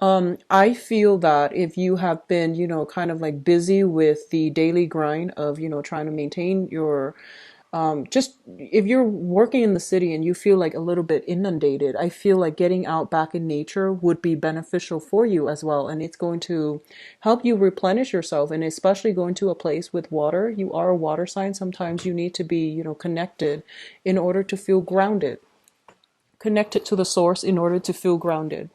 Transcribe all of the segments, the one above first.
I feel that if you have been, kind of like busy with the daily grind of, trying to maintain your, just if you're working in the city and you feel like a little bit inundated, I feel like getting out back in nature would be beneficial for you as well. And it's going to help you replenish yourself, and especially going to a place with water. You are a water sign. Sometimes you need to be, connected in order to feel grounded, connected to the source in order to feel grounded.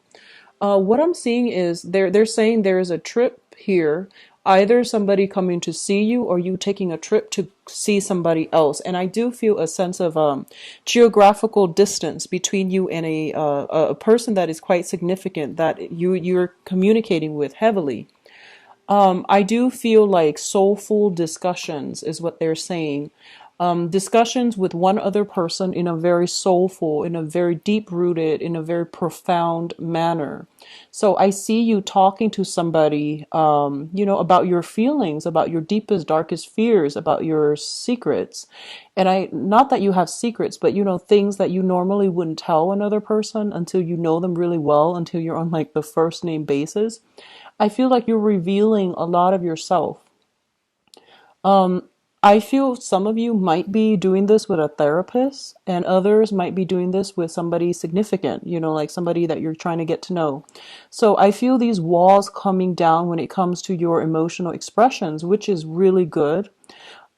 What I'm seeing is they're saying there is a trip here, either somebody coming to see you or you taking a trip to see somebody else. And I do feel a sense of geographical distance between you and a person that is quite significant that you're communicating with heavily. I do feel like soulful discussions is what they're saying. Discussions with one other person in a very soulful, in a very deep rooted, in a very profound manner. So I see you talking to somebody, about your feelings, about your deepest, darkest fears, about your secrets. And not that you have secrets, but things that you normally wouldn't tell another person until you know them really well, until you're on like the first name basis. I feel like you're revealing a lot of yourself. I feel some of you might be doing this with a therapist, and others might be doing this with somebody significant, like somebody that you're trying to get to know. So I feel these walls coming down when it comes to your emotional expressions, which is really good.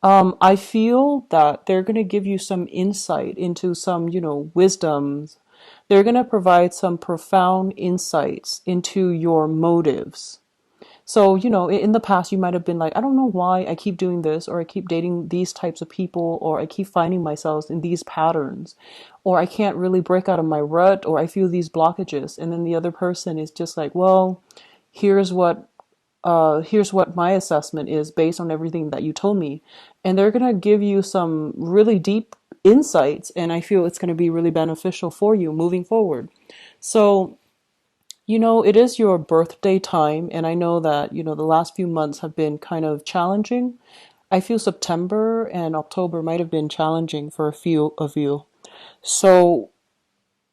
I feel that they're going to give you some insight into some, wisdoms. They're going to provide some profound insights into your motives. So, in the past, you might have been like, I don't know why I keep doing this, or I keep dating these types of people, or I keep finding myself in these patterns, or I can't really break out of my rut, or I feel these blockages. And then the other person is just like, well, here's what here's what my assessment is based on everything that you told me. And they're going to give you some really deep insights, and I feel it's going to be really beneficial for you moving forward. So, it is your birthday time, and I know that, the last few months have been kind of challenging. I feel September and October might have been challenging for a few of you. So,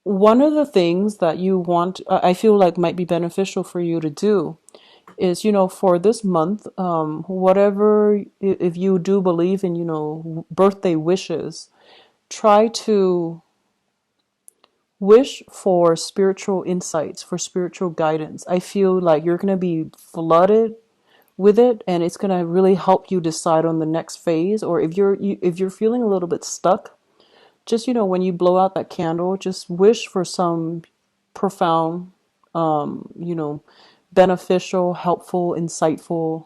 one of the things that you want, I feel like might be beneficial for you to do is, for this month, whatever, if you do believe in, birthday wishes, try to wish for spiritual insights, for spiritual guidance. I feel like you're going to be flooded with it, and it's going to really help you decide on the next phase. Or if you're feeling a little bit stuck, just when you blow out that candle, just wish for some profound, you know, beneficial, helpful, insightful,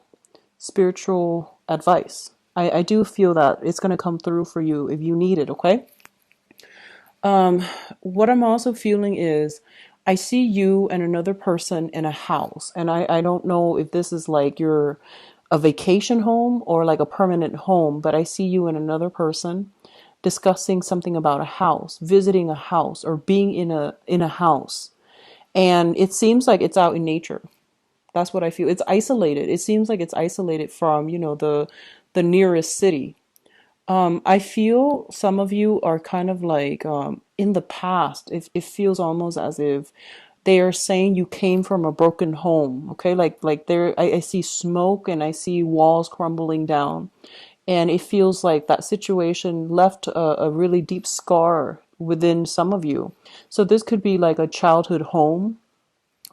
spiritual advice. I do feel that it's going to come through for you if you need it, okay? What I'm also feeling is I see you and another person in a house. And I don't know if this is like your a vacation home or like a permanent home, but I see you and another person discussing something about a house, visiting a house, or being in a house. And it seems like it's out in nature. That's what I feel. It's isolated. It seems like it's isolated from, the nearest city. I feel some of you are kind of like in the past. It feels almost as if they are saying you came from a broken home. Okay, like there, I see smoke and I see walls crumbling down, and it feels like that situation left a really deep scar within some of you. So this could be like a childhood home,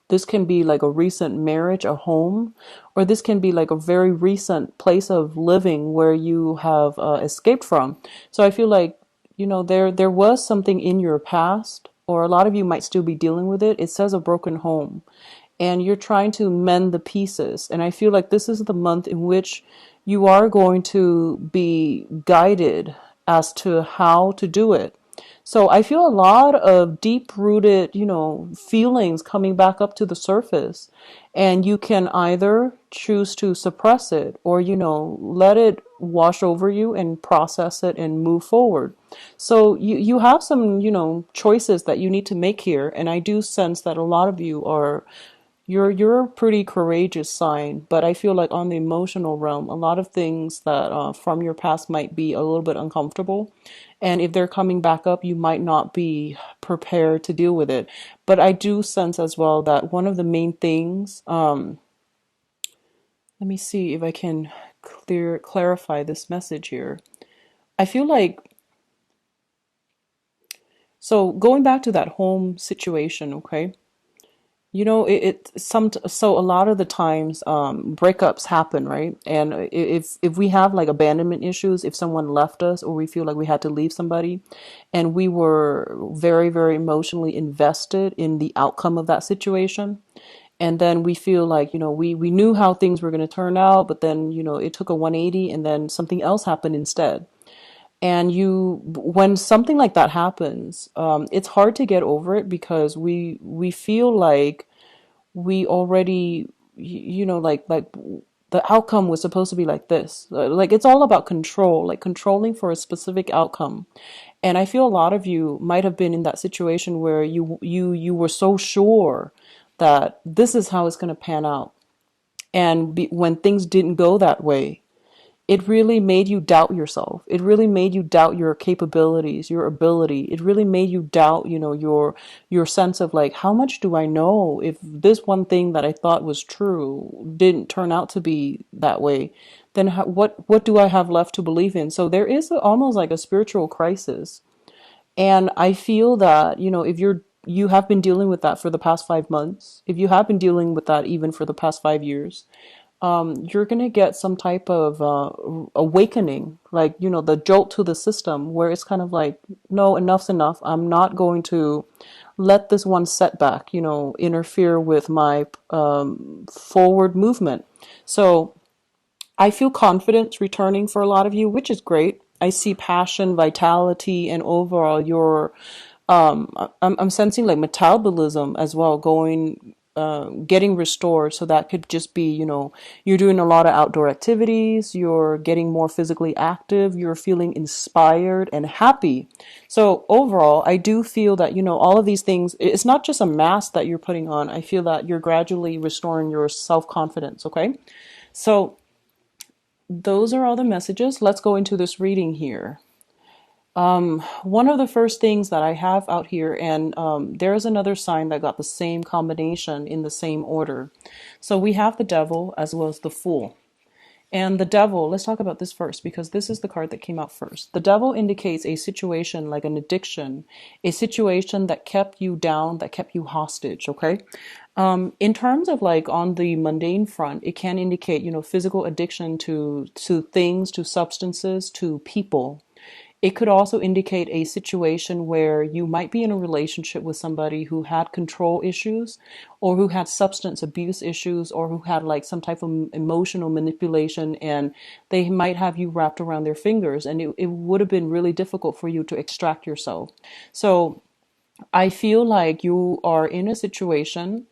this can be like a recent marriage, a home, or this can be like a very recent place of living where you have escaped from. So I feel like, there was something in your past, or a lot of you might still be dealing with it. It says a broken home, and you're trying to mend the pieces. And I feel like this is the month in which you are going to be guided as to how to do it. So I feel a lot of deep rooted, feelings coming back up to the surface. And you can either choose to suppress it or, let it wash over you and process it and move forward. So you have some, choices that you need to make here. And I do sense that a lot of you are You're a pretty courageous sign, but I feel like on the emotional realm, a lot of things that from your past might be a little bit uncomfortable, and if they're coming back up, you might not be prepared to deal with it. But I do sense as well that one of the main things, let me see if I can clarify this message here. I feel like, so going back to that home situation, okay? You know, so a lot of the times breakups happen, right? And if we have like abandonment issues, if someone left us or we feel like we had to leave somebody and we were very, very emotionally invested in the outcome of that situation, and then we feel like, we knew how things were going to turn out, but then, it took a 180 and then something else happened instead. And when something like that happens, it's hard to get over it because we feel like we already, like the outcome was supposed to be like this. Like it's all about control, like controlling for a specific outcome. And I feel a lot of you might have been in that situation where you were so sure that this is how it's going to pan out. And when things didn't go that way, it really made you doubt yourself. It really made you doubt your capabilities, your ability. It really made you doubt, your sense of like, how much do I know if this one thing that I thought was true didn't turn out to be that way? Then what do I have left to believe in? So there is almost like a spiritual crisis. And I feel that, if you have been dealing with that for the past 5 months, if you have been dealing with that even for the past 5 years, you're going to get some type of awakening, like, the jolt to the system where it's kind of like, no, enough's enough. I'm not going to let this one setback, interfere with my forward movement. So I feel confidence returning for a lot of you, which is great. I see passion, vitality, and overall I'm sensing like metabolism as well going getting restored. So that could just be, you're doing a lot of outdoor activities, you're getting more physically active, you're feeling inspired and happy. So overall, I do feel that, all of these things, it's not just a mask that you're putting on. I feel that you're gradually restoring your self-confidence, okay? So those are all the messages. Let's go into this reading here. One of the first things that I have out here, and there's another sign that got the same combination in the same order. So we have the devil as well as the fool. And the devil, let's talk about this first because this is the card that came out first. The devil indicates a situation like an addiction, a situation that kept you down, that kept you hostage, okay? In terms of like on the mundane front, it can indicate, physical addiction to things, to substances, to people. It could also indicate a situation where you might be in a relationship with somebody who had control issues or who had substance abuse issues or who had like some type of emotional manipulation, and they might have you wrapped around their fingers, and it would have been really difficult for you to extract yourself. So I feel like you are in a situation,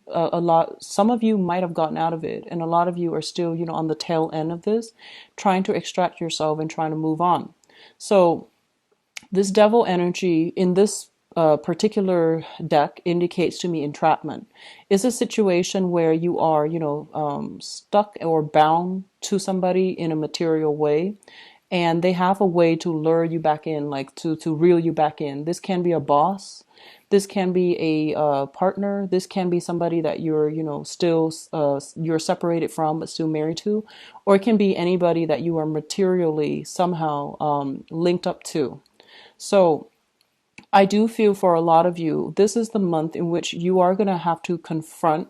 some of you might have gotten out of it, and a lot of you are still, on the tail end of this, trying to extract yourself and trying to move on. So this devil energy in this particular deck indicates to me entrapment. It's a situation where you are, stuck or bound to somebody in a material way, and they have a way to lure you back in, like to reel you back in. This can be a boss. This can be a partner. This can be somebody that you're, still you're separated from but still married to, or it can be anybody that you are materially somehow linked up to. So I do feel for a lot of you, this is the month in which you are going to have to confront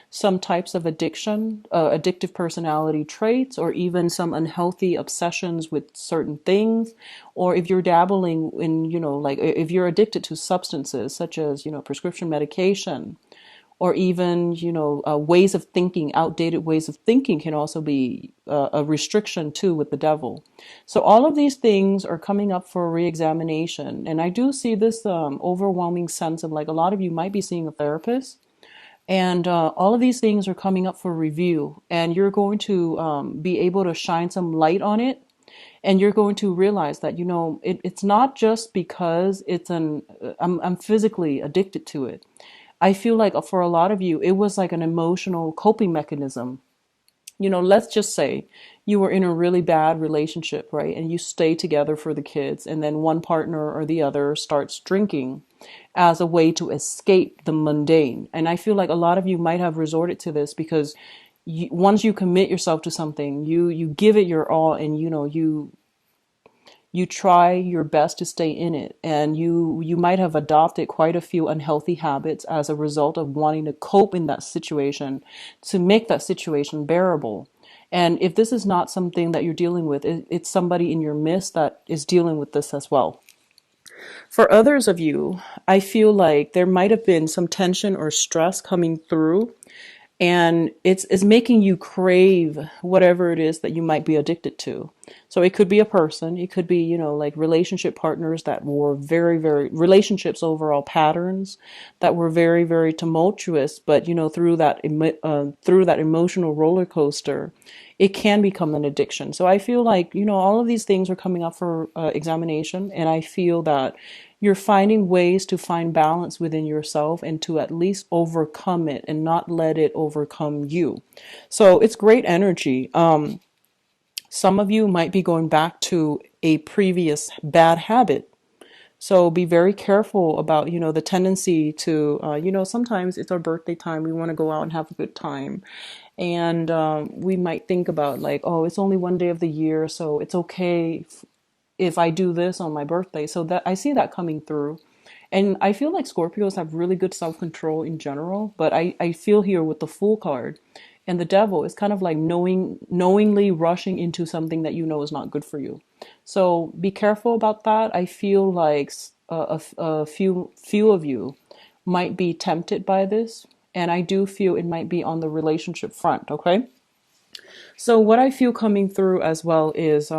some types of addiction, addictive personality traits, or even some unhealthy obsessions with certain things. Or if you're dabbling in, like if you're addicted to substances such as, prescription medication, or even, ways of thinking, outdated ways of thinking can also be a restriction too with the devil. So all of these things are coming up for reexamination. And I do see this overwhelming sense of like a lot of you might be seeing a therapist. And all of these things are coming up for review. And you're going to be able to shine some light on it. And you're going to realize that, it's not just because I'm physically addicted to it. I feel like for a lot of you, it was like an emotional coping mechanism. Let's just say you were in a really bad relationship, right? And you stay together for the kids, and then one partner or the other starts drinking as a way to escape the mundane. And I feel like a lot of you might have resorted to this because once you commit yourself to something, you give it your all, and you try your best to stay in it, and you might have adopted quite a few unhealthy habits as a result of wanting to cope in that situation, to make that situation bearable. And if this is not something that you're dealing with, it's somebody in your midst that is dealing with this as well. For others of you, I feel like there might have been some tension or stress coming through, and it's making you crave whatever it is that you might be addicted to. So it could be a person, it could be, like relationship partners that were very, very, relationships, overall patterns that were very, very tumultuous, but through that emotional roller coaster, it can become an addiction. So I feel like, all of these things are coming up for examination, and I feel that you're finding ways to find balance within yourself and to at least overcome it and not let it overcome you. So it's great energy. Some of you might be going back to a previous bad habit. So be very careful about, the tendency to, sometimes it's our birthday time. We want to go out and have a good time. And we might think about like, oh, it's only one day of the year, so it's okay if I do this on my birthday. So that I see that coming through. And I feel like Scorpios have really good self-control in general, but I feel here with the Fool card and the Devil is kind of like knowingly rushing into something that you know is not good for you. So be careful about that. I feel like a few of you might be tempted by this, and I do feel it might be on the relationship front, okay? So what I feel coming through as well is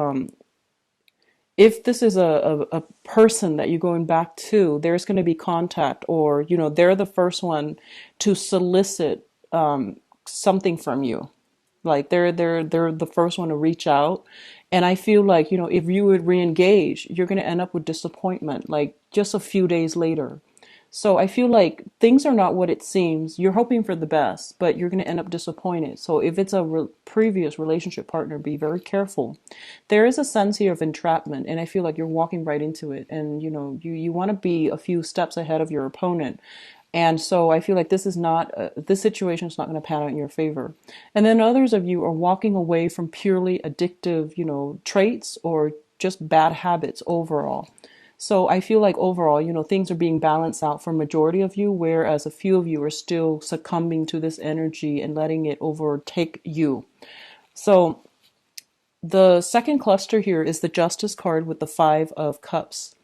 if this is a person that you're going back to, there's going to be contact, or they're the first one to solicit something from you. Like they're the first one to reach out. And I feel like, if you would re-engage, you're going to end up with disappointment like just a few days later. So I feel like things are not what it seems. You're hoping for the best, but you're going to end up disappointed. So if it's a previous relationship partner, be very careful. There is a sense here of entrapment, and I feel like you're walking right into it. And you want to be a few steps ahead of your opponent. And so I feel like this situation is not going to pan out in your favor. And then others of you are walking away from purely addictive, traits or just bad habits overall. So I feel like overall, things are being balanced out for majority of you, whereas a few of you are still succumbing to this energy and letting it overtake you. So the second cluster here is the Justice card with the Five of Cups.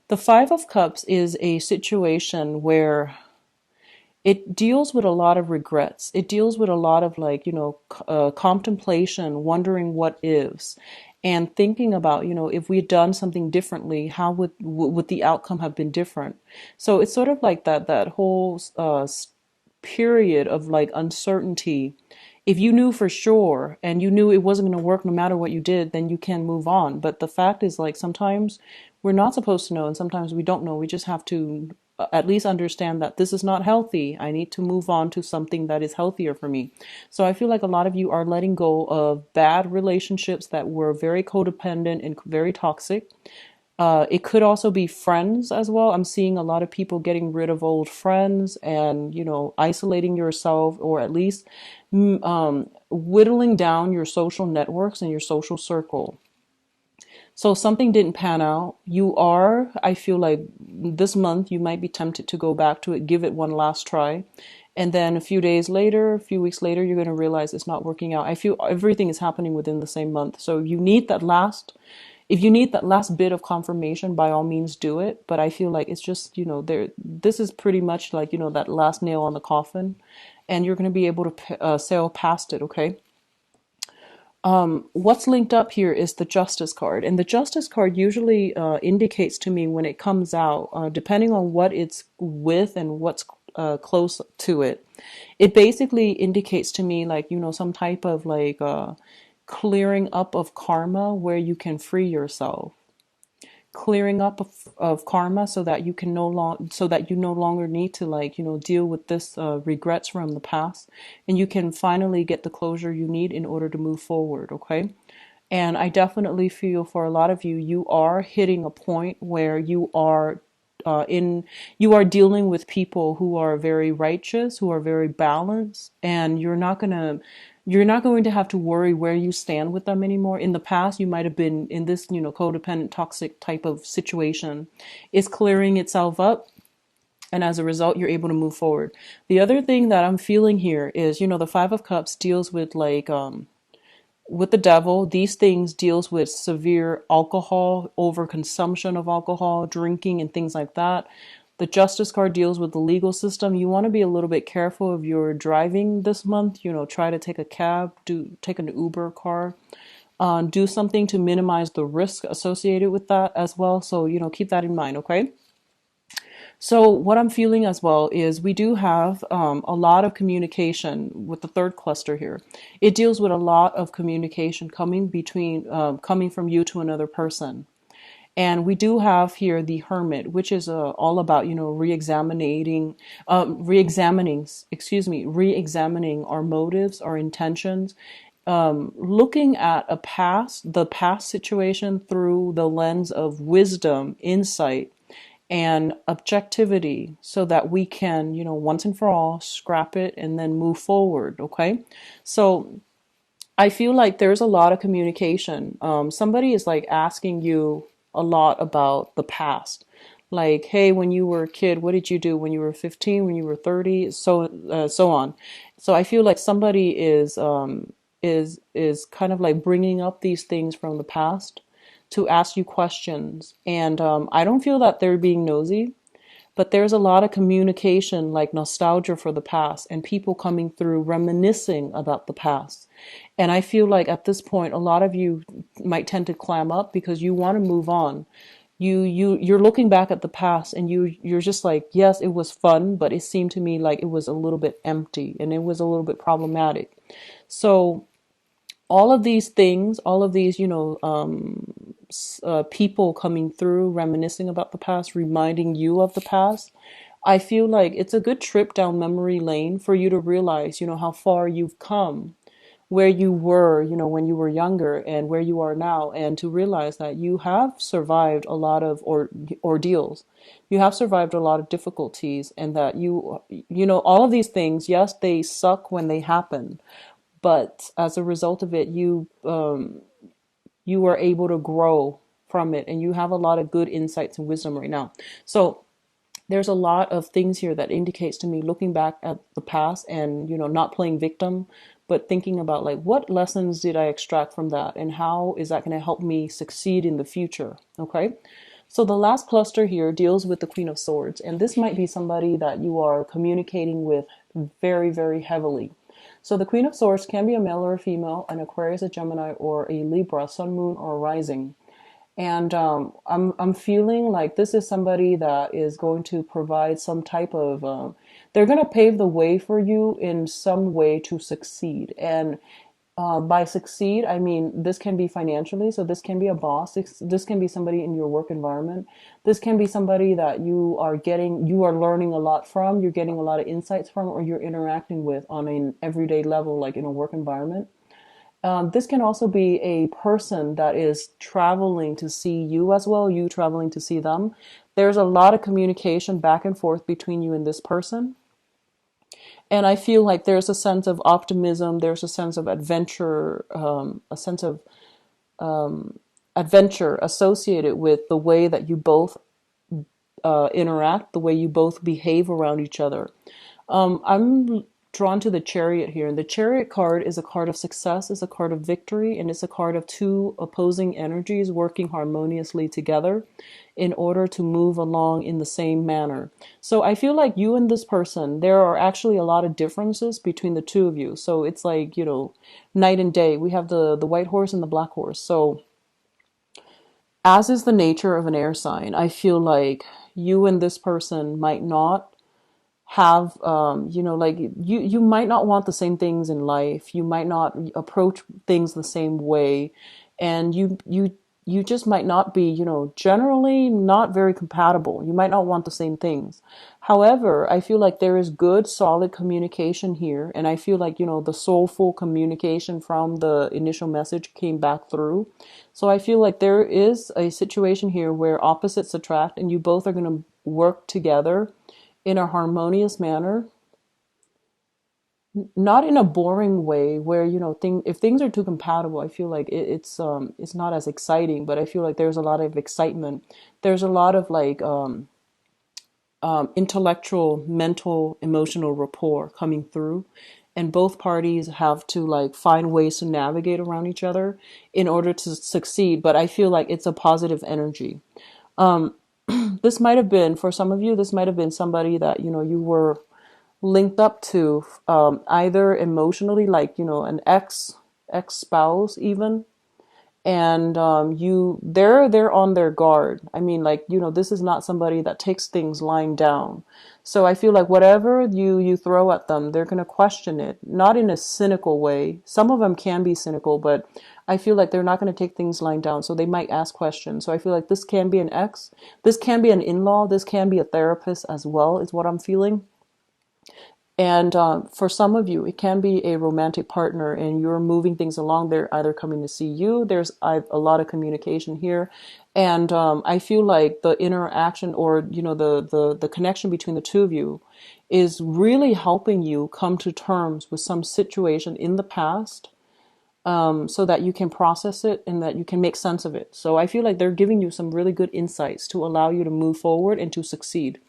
The Five of Cups is a situation where it deals with a lot of regrets. It deals with a lot of contemplation, wondering what ifs, and thinking about, if we had done something differently, how would the outcome have been different? So it's sort of like that whole period of like uncertainty. If you knew for sure and you knew it wasn't going to work no matter what you did, then you can move on. But the fact is, like, sometimes we're not supposed to know, and sometimes we don't know. We just have to at least understand that this is not healthy. I need to move on to something that is healthier for me. So I feel like a lot of you are letting go of bad relationships that were very codependent and very toxic. It could also be friends as well. I'm seeing a lot of people getting rid of old friends and, isolating yourself, or at least whittling down your social networks and your social circle. So something didn't pan out. I feel like this month you might be tempted to go back to it, give it one last try. And then a few days later, a few weeks later, you're going to realize it's not working out. I feel everything is happening within the same month. So if you need that last bit of confirmation, by all means do it. But I feel like it's just, this is pretty much like, that last nail on the coffin, and you're going to be able to sail past it. Okay. What's linked up here is the Justice card. And the Justice card usually indicates to me when it comes out, depending on what it's with and what's close to it, it basically indicates to me like, some type of like clearing up of karma where you can free yourself. clearing up of karma so that you can so that you no longer need to like, deal with this regrets from the past, and you can finally get the closure you need in order to move forward. Okay. And I definitely feel for a lot of you, you are hitting a point where in you are dealing with people who are very righteous, who are very balanced, and you're not going to have to worry where you stand with them anymore. In the past, you might have been in this, codependent, toxic type of situation. It's clearing itself up. And as a result, you're able to move forward. The other thing that I'm feeling here is, the Five of Cups deals with like, with the devil. These things deals with severe alcohol, overconsumption of alcohol, drinking, and things like that. The Justice card deals with the legal system. You want to be a little bit careful if you're driving this month. Try to take a cab, take an Uber car, do something to minimize the risk associated with that as well. So, keep that in mind, okay? So what I'm feeling as well is we do have a lot of communication with the third cluster here. It deals with a lot of communication coming from you to another person. And we do have here the Hermit, which is all about, re-examining our motives, our intentions, looking at the past situation through the lens of wisdom, insight, and objectivity so that we can, once and for all, scrap it and then move forward. Okay. So I feel like there's a lot of communication. Somebody is like asking you a lot about the past. Like, hey, when you were a kid, what did you do when you were 15, when you were 30, so on. So I feel like somebody is kind of like bringing up these things from the past to ask you questions. And I don't feel that they're being nosy, but there's a lot of communication, like nostalgia for the past, and people coming through reminiscing about the past. And I feel like at this point, a lot of you might tend to clam up because you want to move on. You're looking back at the past, and you're just like, yes, it was fun, but it seemed to me like it was a little bit empty and it was a little bit problematic. So all of these things, all of these, people coming through, reminiscing about the past, reminding you of the past. I feel like it's a good trip down memory lane for you to realize, how far you've come, where you were, when you were younger and where you are now, and to realize that you have survived a lot of ordeals. You have survived a lot of difficulties, and that all of these things, yes, they suck when they happen, but as a result of it, you are able to grow from it, and you have a lot of good insights and wisdom right now. So there's a lot of things here that indicates to me, looking back at the past and, not playing victim, but thinking about like, what lessons did I extract from that, and how is that going to help me succeed in the future? Okay. So the last cluster here deals with the Queen of Swords, and this might be somebody that you are communicating with very, very heavily. So the Queen of Swords can be a male or a female, an Aquarius, a Gemini, or a Libra, Sun, Moon, or Rising. And I'm feeling like this is somebody that is going to provide some type of, they're going to pave the way for you in some way to succeed. And by succeed, I mean, this can be financially. So this can be a boss. This can be somebody in your work environment. This can be somebody that you are learning a lot from, you're getting a lot of insights from, or you're interacting with on an everyday level, like in a work environment. This can also be a person that is traveling to see you as well, you traveling to see them. There's a lot of communication back and forth between you and this person. And I feel like there's a sense of optimism, there's a sense of adventure, a sense of adventure associated with the way that you both interact, the way you both behave around each other. I'm drawn to the Chariot here, and the Chariot card is a card of success, is a card of victory, and it's a card of two opposing energies working harmoniously together in order to move along in the same manner. So I feel like you and this person, there are actually a lot of differences between the two of you. So it's like, night and day. We have the white horse and the black horse. So as is the nature of an air sign, I feel like you and this person might not have, like you might not want the same things in life. You might not approach things the same way. And you just might not be, generally not very compatible. You might not want the same things. However, I feel like there is good, solid communication here. And I feel like, the soulful communication from the initial message came back through. So I feel like there is a situation here where opposites attract and you both are going to work together in a harmonious manner, not in a boring way where if things are too compatible. I feel like it's not as exciting, but I feel like there's a lot of excitement. There's a lot of like intellectual, mental, emotional rapport coming through, and both parties have to like find ways to navigate around each other in order to succeed. But I feel like it's a positive energy. This might have been, for some of you, this might have been somebody that you were linked up to, either emotionally, like an ex spouse even, and they're on their guard. I mean, like, this is not somebody that takes things lying down. So I feel like whatever you throw at them, they're going to question it, not in a cynical way. Some of them can be cynical, but I feel like they're not going to take things lying down, so they might ask questions. So I feel like this can be an ex, this can be an in-law, this can be a therapist as well, is what I'm feeling. And for some of you, it can be a romantic partner and you're moving things along. They're either coming to see you. There's a lot of communication here. And I feel like the interaction, or, the connection between the two of you is really helping you come to terms with some situation in the past, so that you can process it and that you can make sense of it. So I feel like they're giving you some really good insights to allow you to move forward and to succeed.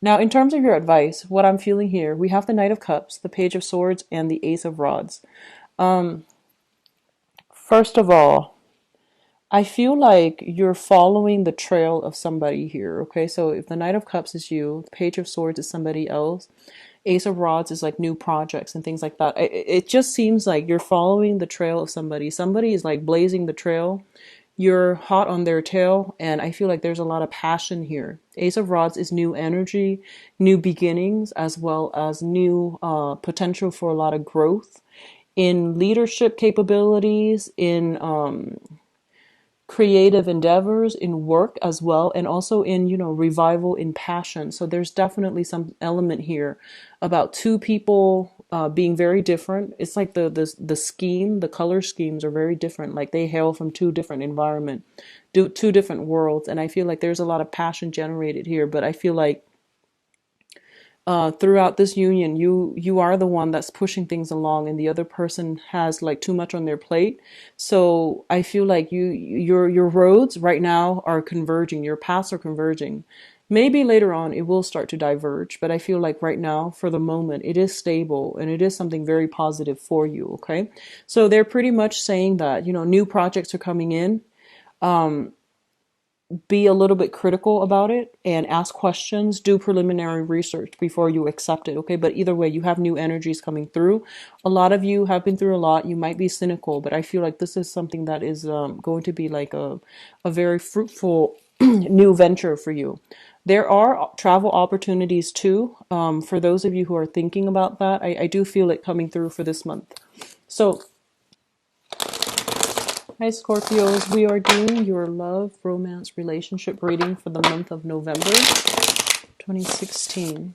Now, in terms of your advice, what I'm feeling here, we have the Knight of Cups, the Page of Swords, and the Ace of Rods. First of all, I feel like you're following the trail of somebody here, okay? So if the Knight of Cups is you, the Page of Swords is somebody else, Ace of Rods is like new projects and things like that. It just seems like you're following the trail of somebody. Somebody is like blazing the trail. You're hot on their tail, and I feel like there's a lot of passion here. Ace of Rods is new energy, new beginnings, as well as new potential for a lot of growth in leadership capabilities, in creative endeavors, in work as well, and also in, revival, in passion. So there's definitely some element here about two people being very different. It's like the scheme, the color schemes are very different. Like they hail from two different environment, two different worlds. And I feel like there's a lot of passion generated here, but I feel like throughout this union, you are the one that's pushing things along, and the other person has like too much on their plate. So I feel like your roads right now are converging, your paths are converging. Maybe later on it will start to diverge, but I feel like right now, for the moment, it is stable and it is something very positive for you. Okay, so they're pretty much saying that new projects are coming in. Be a little bit critical about it and ask questions, do preliminary research before you accept it, okay? But either way, you have new energies coming through. A lot of you have been through a lot. You might be cynical, but I feel like this is something that is going to be like a very fruitful new venture for you. There are travel opportunities too. For those of you who are thinking about that, I do feel it coming through for this month. So hi, Scorpios. We are doing your love, romance, relationship reading for the month of November 2016.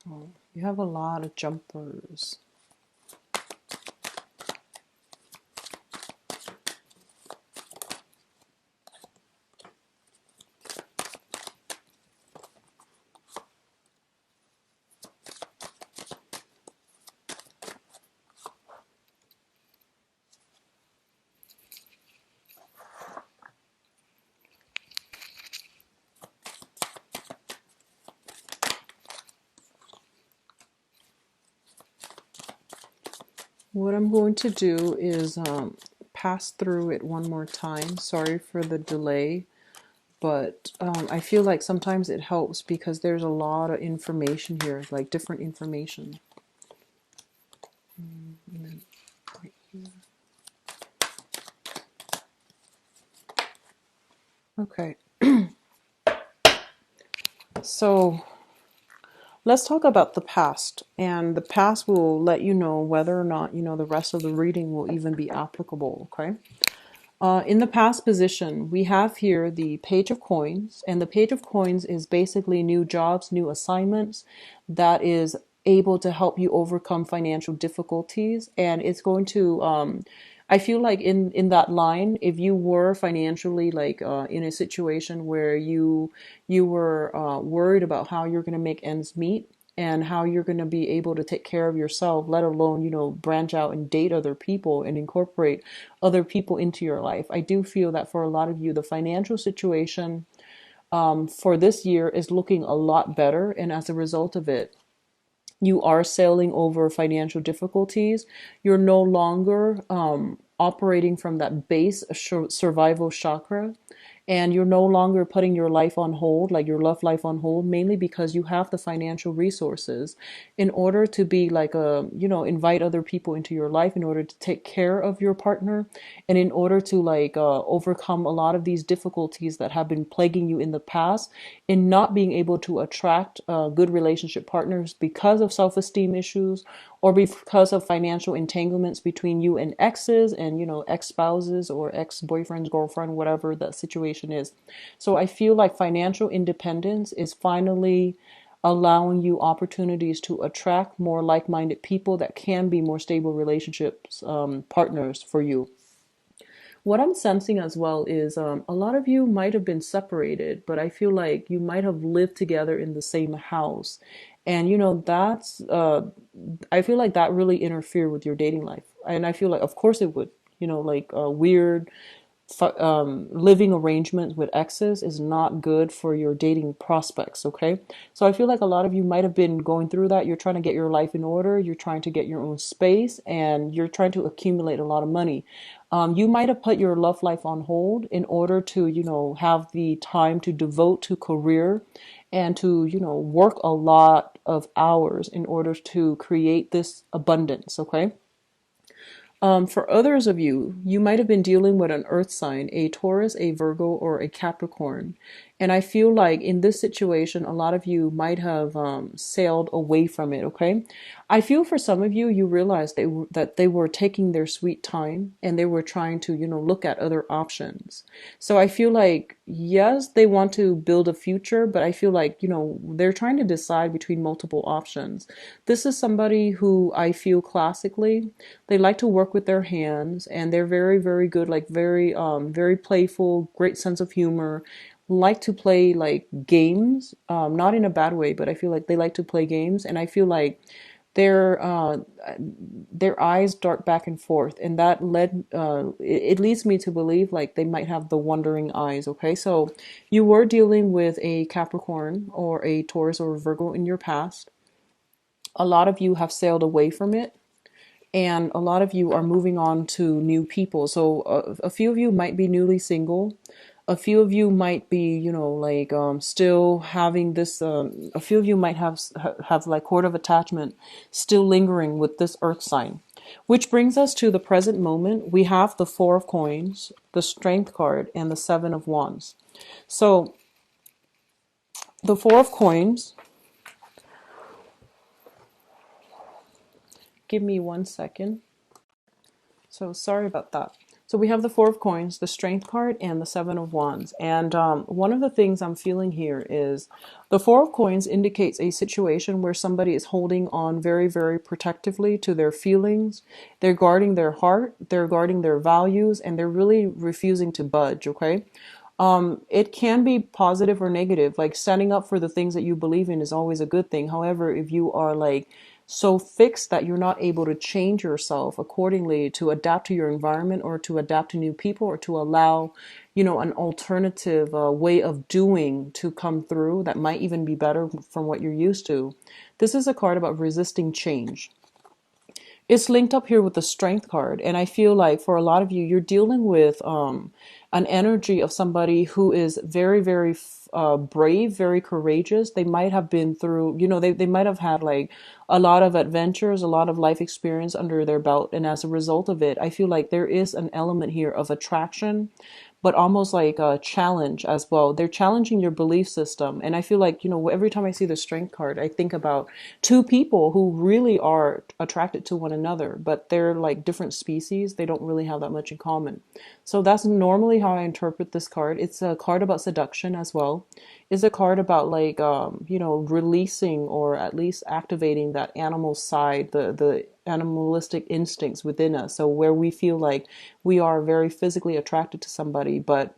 Oh, you have a lot of jumpers. What I'm going to do is pass through it one more time. Sorry for the delay, but I feel like sometimes it helps because there's a lot of information here, like different information. Right here. Okay, so let's talk about the past, and the past will let you know whether or not, the rest of the reading will even be applicable, okay? In the past position, we have here the Page of Coins, and the Page of Coins is basically new jobs, new assignments that is able to help you overcome financial difficulties, and it's going to I feel like in that line, if you were financially like in a situation where you were worried about how you're going to make ends meet and how you're going to be able to take care of yourself, let alone, branch out and date other people and incorporate other people into your life. I do feel that for a lot of you, the financial situation for this year is looking a lot better. And as a result of it, you are sailing over financial difficulties. You're no longer operating from that base survival chakra, and you're no longer putting your life on hold, like your love life on hold, mainly because you have the financial resources in order to be like invite other people into your life, in order to take care of your partner, and in order to like overcome a lot of these difficulties that have been plaguing you in the past, in not being able to attract good relationship partners because of self-esteem issues, or because of financial entanglements between you and exes and, ex-spouses or ex-boyfriends, girlfriend, whatever that situation is. So I feel like financial independence is finally allowing you opportunities to attract more like-minded people that can be more stable relationships, partners for you. What I'm sensing as well is a lot of you might have been separated, but I feel like you might have lived together in the same house. And that's I feel like that really interfered with your dating life. And I feel like of course it would. Like weird living arrangements with exes is not good for your dating prospects, okay? So I feel like a lot of you might have been going through that. You're trying to get your life in order, you're trying to get your own space, and you're trying to accumulate a lot of money. You might have put your love life on hold in order to, have the time to devote to career and to, work a lot of hours in order to create this abundance, okay? For others of you, you might have been dealing with an earth sign, a Taurus, a Virgo, or a Capricorn. And I feel like in this situation, a lot of you might have sailed away from it, okay? I feel for some of you, you realized that they were taking their sweet time and they were trying to, look at other options. So I feel like, yes, they want to build a future, but I feel like, they're trying to decide between multiple options. This is somebody who I feel classically, they like to work with their hands, and they're very, very good, like very playful, great sense of humor, like to play like games, not in a bad way, but I feel like they like to play games, and I feel like their their eyes dart back and forth, and that it leads me to believe like they might have the wandering eyes. Okay, so you were dealing with a Capricorn or a Taurus or a Virgo in your past. A lot of you have sailed away from it, and a lot of you are moving on to new people. So a few of you might be newly single. A few of you might be, like still having this. A few of you might have like cord of attachment still lingering with this earth sign. Which brings us to the present moment. We have the Four of Coins, the Strength card, and the Seven of Wands. So the Four of Coins, give me 1 second. So sorry about that. So we have the Four of Coins, the Strength card, and the Seven of Wands. And one of the things I'm feeling here is the Four of Coins indicates a situation where somebody is holding on very, very protectively to their feelings. They're guarding their heart, they're guarding their values, and they're really refusing to budge, okay? It can be positive or negative. Like standing up for the things that you believe in is always a good thing. However, if you are like so fixed that you're not able to change yourself accordingly to adapt to your environment or to adapt to new people or to allow, an alternative way of doing to come through that might even be better from what you're used to. This is a card about resisting change. It's linked up here with the strength card. And I feel like for a lot of you, you're dealing with an energy of somebody who is very, very brave, very courageous. They might have been through, they might have had like a lot of adventures, a lot of life experience under their belt. And as a result of it, I feel like there is an element here of attraction, but almost like a challenge as well. They're challenging your belief system. And I feel like, every time I see the strength card, I think about two people who really are attracted to one another, but they're like different species. They don't really have that much in common. So that's normally how I interpret this card. It's a card about seduction as well. It's a card about like, releasing or at least activating that animal side, the animalistic instincts within us. So where we feel like we are very physically attracted to somebody, but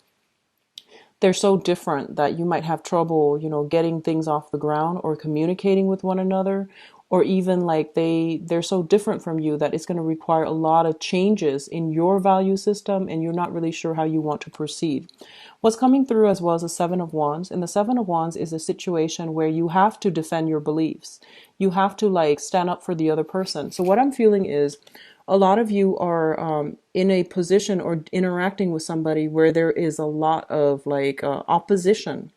they're so different that you might have trouble, getting things off the ground or communicating with one another, or even like they're so different from you that it's going to require a lot of changes in your value system and you're not really sure how you want to proceed. What's coming through as well as the Seven of Wands, and the Seven of Wands is a situation where you have to defend your beliefs. You have to like stand up for the other person. So what I'm feeling is a lot of you are in a position or interacting with somebody where there is a lot of like opposition.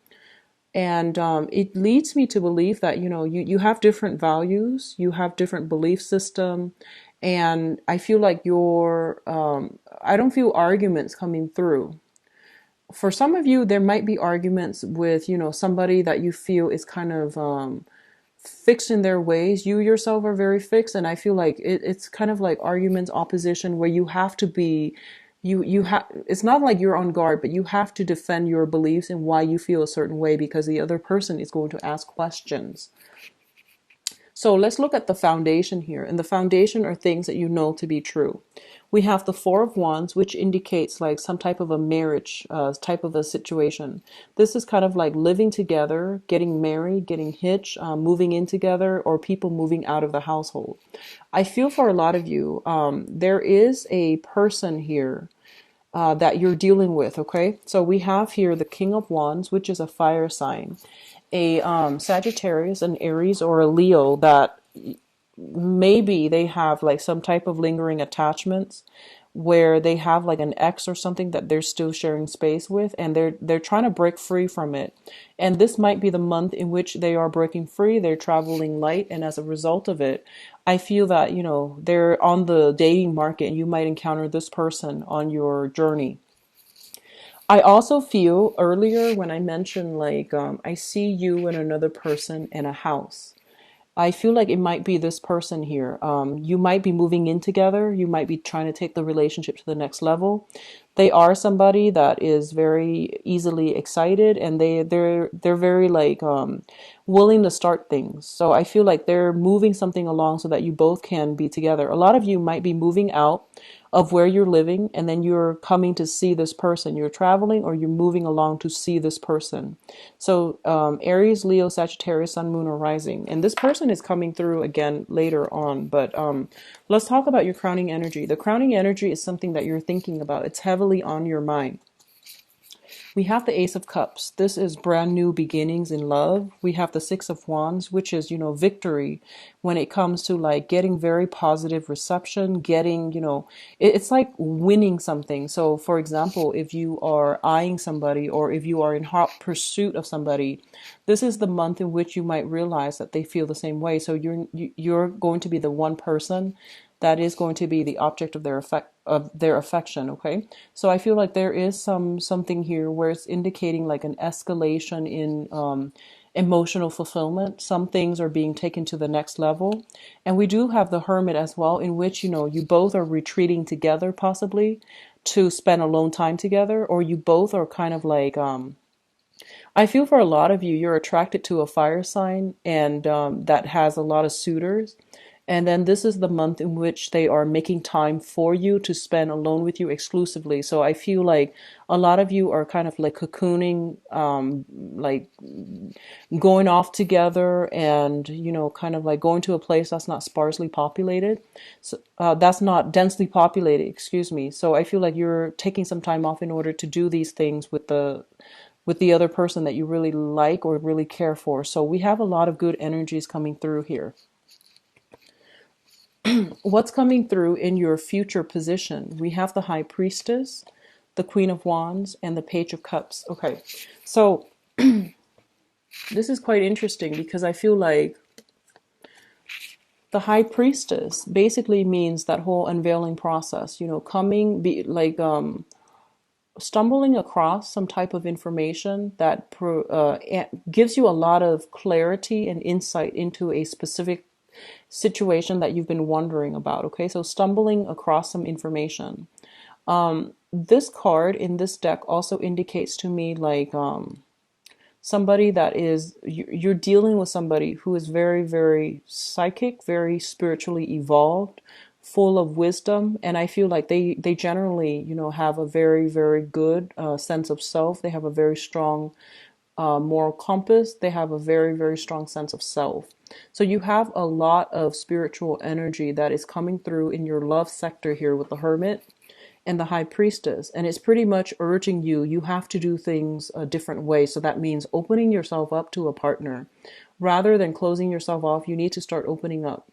And it leads me to believe that, you have different values, you have different belief system. And I feel like I don't feel arguments coming through. For some of you, there might be arguments with, somebody that you feel is kind of fixed in their ways. You yourself are very fixed, and I feel like it's kind of like arguments, opposition, where you have to be, you have. It's not like you're on guard, but you have to defend your beliefs and why you feel a certain way because the other person is going to ask questions. So let's look at the foundation here. And the foundation are things that you know to be true. We have the Four of Wands, which indicates like some type of a marriage, type of a situation. This is kind of like living together, getting married, getting hitched, moving in together, or people moving out of the household. I feel for a lot of you, there is a person here that you're dealing with, okay? So we have here the King of Wands, which is a fire sign, a Sagittarius, an Aries, or a Leo that maybe they have like some type of lingering attachments where they have like an ex or something that they're still sharing space with, and they're trying to break free from it. And this might be the month in which they are breaking free. They're traveling light, and as a result of it, I feel that, they're on the dating market and you might encounter this person on your journey. I also feel earlier when I mentioned like I see you and another person in a house. I feel like it might be this person here. You might be moving in together. You might be trying to take the relationship to the next level. They are somebody that is very easily excited, and they're very like willing to start things. So I feel like they're moving something along so that you both can be together. A lot of you might be moving out of where you're living, and then you're coming to see this person. You're traveling or you're moving along to see this person. So Aries, Leo, Sagittarius, Sun, Moon, or Rising. And this person is coming through again later on. But let's talk about your crowning energy. The crowning energy is something that you're thinking about. It's heavily on your mind. We have the Ace of Cups. This is brand new beginnings in love. We have the Six of Wands, which is, victory when it comes to like getting very positive reception, getting, it's like winning something. So for example, if you are eyeing somebody or if you are in hot pursuit of somebody, this is the month in which you might realize that they feel the same way. So you're going to be the one person that is going to be the object of their affection. Okay, so I feel like there is something here where it's indicating like an escalation in emotional fulfillment. Some things are being taken to the next level, and we do have the Hermit as well, in which you both are retreating together, possibly to spend alone time together, or you both are kind of like I feel for a lot of you, you're attracted to a fire sign, and that has a lot of suitors. And then this is the month in which they are making time for you to spend alone with you exclusively. So I feel like a lot of you are kind of like cocooning, like going off together and, kind of like going to a place that's not sparsely populated. So that's not densely populated, excuse me. So I feel like you're taking some time off in order to do these things with the other person that you really like or really care for. So we have a lot of good energies coming through here. what's coming through in your future position? We have the High Priestess, the Queen of Wands, and the Page of Cups. Okay, so this is quite interesting because I feel like the High Priestess basically means that whole unveiling process, coming, be like, stumbling across some type of information that gives you a lot of clarity and insight into a specific situation that you've been wondering about. Okay, so stumbling across some information. This card in this deck also indicates to me like somebody that is, you're dealing with somebody who is very, very psychic, very spiritually evolved, full of wisdom. And I feel like they generally, have a very, very good sense of self. They have a very strong moral compass. They have a very, very strong sense of self. So you have a lot of spiritual energy that is coming through in your love sector here with the Hermit and the High Priestess. And it's pretty much urging you have to do things a different way. So that means opening yourself up to a partner. Rather than closing yourself off, you need to start opening up.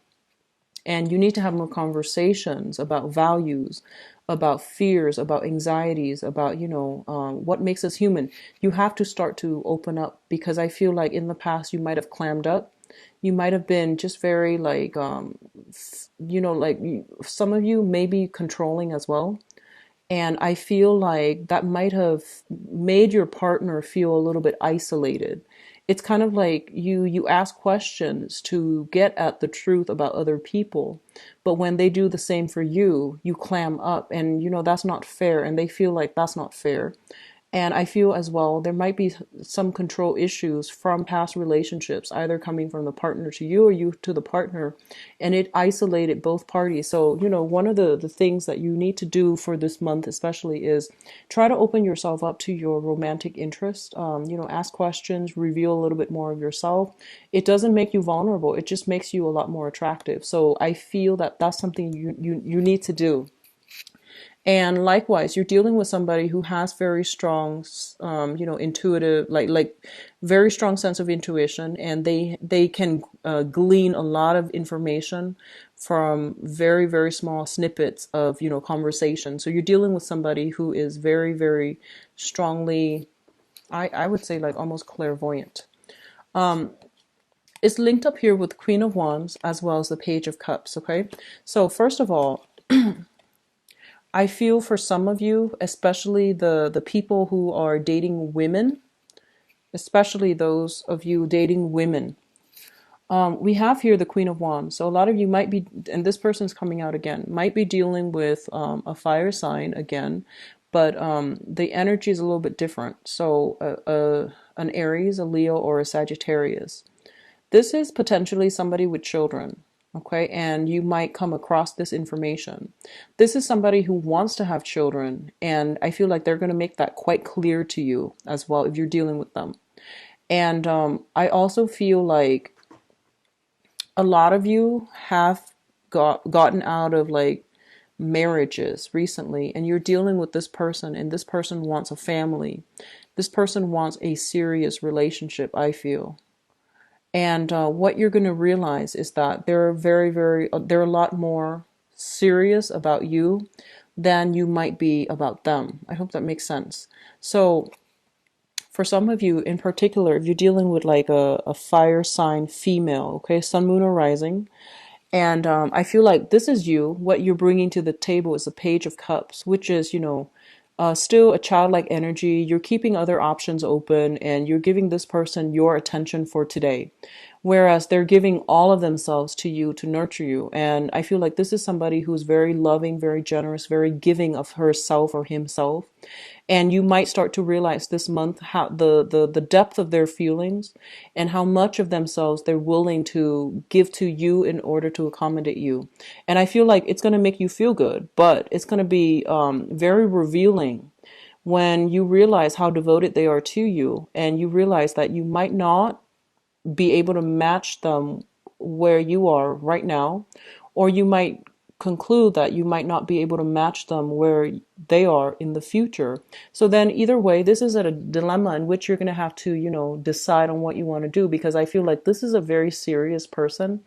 And you need to have more conversations about values, about fears, about anxieties, about, what makes us human. You have to start to open up, because I feel like in the past you might have clammed up. You might have been just very like, like some of you may be controlling as well. And I feel like that might have made your partner feel a little bit isolated. It's kind of like you ask questions to get at the truth about other people, but when they do the same for you, you clam up, and that's not fair, and they feel like that's not fair. And I feel as well there might be some control issues from past relationships, either coming from the partner to you or you to the partner, and it isolated both parties. So, one of the things that you need to do for this month especially is try to open yourself up to your romantic interest. Ask questions, reveal a little bit more of yourself. It doesn't make you vulnerable. It just makes you a lot more attractive. So I feel that that's something you need to do. And likewise, you're dealing with somebody who has very strong, intuitive, like very strong sense of intuition, and they can glean a lot of information from very, very small snippets of, conversation. So you're dealing with somebody who is very, very strongly, I would say like almost clairvoyant. It's linked up here with Queen of Wands as well as the Page of Cups. Okay, so first of all, I feel for some of you, especially the people who are dating women, especially those of you dating women, we have here the Queen of Wands. So a lot of you might be, and this person's coming out again, might be dealing with a fire sign again, but the energy is a little bit different. So an Aries, a Leo, or a Sagittarius. This is potentially somebody with children. Okay, and you might come across this information. This is somebody who wants to have children, and I feel like they're going to make that quite clear to you as well if you're dealing with them. And I also feel like a lot of you have gotten out of like marriages recently, and you're dealing with this person, and this person wants a family. This person wants a serious relationship, I feel. And what you're going to realize is that they're they're a lot more serious about you than you might be about them. I hope that makes sense. So for some of you in particular, if you're dealing with like a fire sign female, okay, sun, moon, or rising, and I feel like this is you, what you're bringing to the table is a Page of Cups, which is, still a childlike energy. You're keeping other options open, and you're giving this person your attention for today. Whereas they're giving all of themselves to you to nurture you. And I feel like this is somebody who's very loving, very generous, very giving of herself or himself. And you might start to realize this month how the depth of their feelings and how much of themselves they're willing to give to you in order to accommodate you. And I feel like it's going to make you feel good, but it's going to be very revealing when you realize how devoted they are to you, and you realize that you might not be able to match them where you are right now, or you might conclude that you might not be able to match them where they are in the future. So then either way, this is a dilemma in which you're going to have to, decide on what you want to do, because I feel like this is a very serious person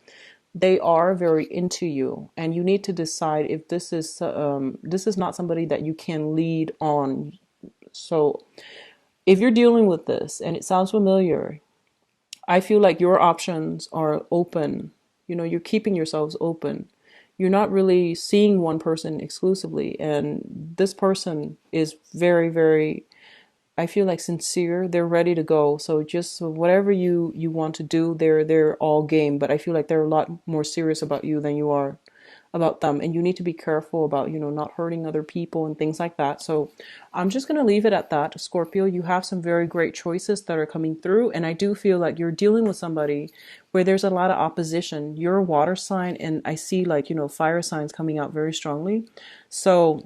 they are very into you, and you need to decide if this is not somebody that you can lead on. So if you're dealing with this and it sounds familiar, I feel like your options are open. You know, you're keeping yourselves open. You're not really seeing one person exclusively, and this person is very, very, I feel like, sincere. They're ready to go. So just whatever you want to do, they're all game. But I feel like they're a lot more serious about you than you are about them, and you need to be careful about, not hurting other people and things like that. So I'm just going to leave it at that. Scorpio, you have some very great choices that are coming through, and I do feel like you're dealing with somebody where there's a lot of opposition. You're a water sign, and I see, like, fire signs coming out very strongly. So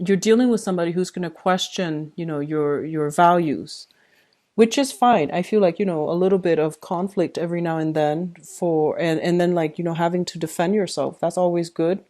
you're dealing with somebody who's going to question, your values, which is fine. I feel like, a little bit of conflict every now and then, and then, like, having to defend yourself. That's always good.